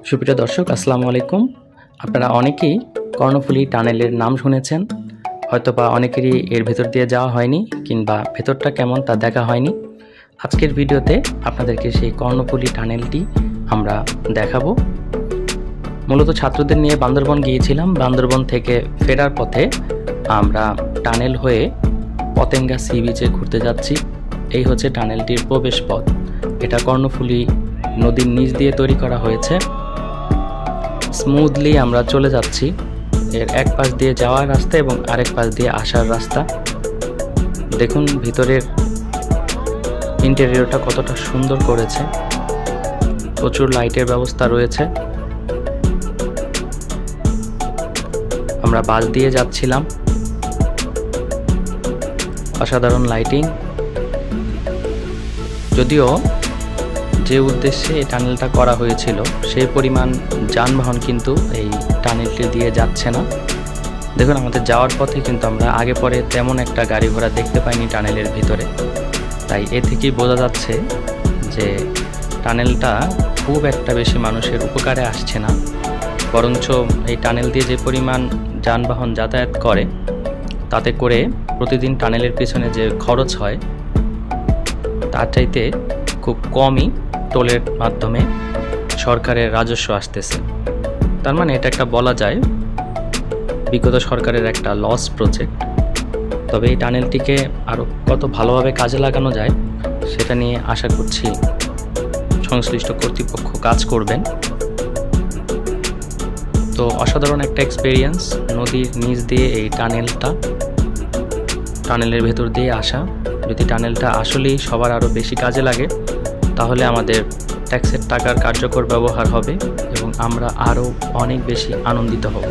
সুপ্রিয় দর্শক, আসসালামু আলাইকুম। আপনারা অনেকেই কর্ণফুলী টানেলের নাম শুনেছেন, হয়তোবা অনেকেরই এর ভেতর দিয়ে যাওয়া হয়নি কিংবা ভেতরটা কেমন তা দেখা হয়নি। আজকের ভিডিওতে আপনাদেরকে সেই কর্ণফুলী টানেলটি আমরা দেখাবো। মূলত ছাত্রদের নিয়ে বান্দরবন গিয়েছিলাম। বান্দরবন থেকে ফেরার পথে আমরা টানেল হয়ে পতেঙ্গা সি বিচে ঘুরতে যাচ্ছি। এই হচ্ছে টানেলটির প্রবেশ পথ। এটা কর্ণফুলী নদীর নিচ দিয়ে তৈরি করা হয়েছে। স্মুথলি আমরা চলে যাচ্ছি। এর এক পাশ দিয়ে যাওয়ার রাস্তা এবং আরেক পাশ দিয়ে আসার রাস্তা। দেখুন ভিতরের ইন্টেরিয়রটা কতটা সুন্দর করেছে। প্রচুর লাইটের ব্যবস্থা রয়েছে। আমরা বাস দিয়ে যাচ্ছিলাম। অসাধারণ লাইটিং। যদিও যে উদ্দেশ্যে এই টানেলটা করা হয়েছিল সেই পরিমাণ যানবাহন কিন্তু এই টানেলটি দিয়ে যাচ্ছে না। দেখুন আমাদের যাওয়ার পথে কিন্তু আমরা আগে পরে তেমন একটা গাড়ি ঘোড়া দেখতে পাইনি টানেলের ভিতরে। তাই এ থেকেই বোঝা যাচ্ছে যে টানেলটা খুব একটা বেশি মানুষের উপকারে আসছে না, বরঞ্চ এই টানেল দিয়ে যে পরিমাণ যানবাহন যাতায়াত করে তাতে করে প্রতিদিন টানেলের পিছনে যে খরচ হয় তার চাইতে খুব কমই টোলের মাধ্যমে সরকারের রাজস্ব আসতেছে। তার মানে এটা একটা বলা যায় বিগত সরকারের একটা লস প্রজেক্ট। তবে এই টানেলটিকে আরও কত ভালোভাবে কাজে লাগানো যায় সেটা নিয়ে আশা করছি সংশ্লিষ্ট কর্তৃপক্ষ কাজ করবেন। তো অসাধারণ একটা এক্সপেরিয়েন্স, নদীর নিচ দিয়ে এই টানেলের ভেতর দিয়ে আসা। যদি টানেলটা আসলেই সবার আরও বেশি কাজে লাগে তাহলে আমাদের ট্যাক্সের টাকার কার্যকর ব্যবহার হবে এবং আমরা আরও অনেক বেশি আনন্দিত হব।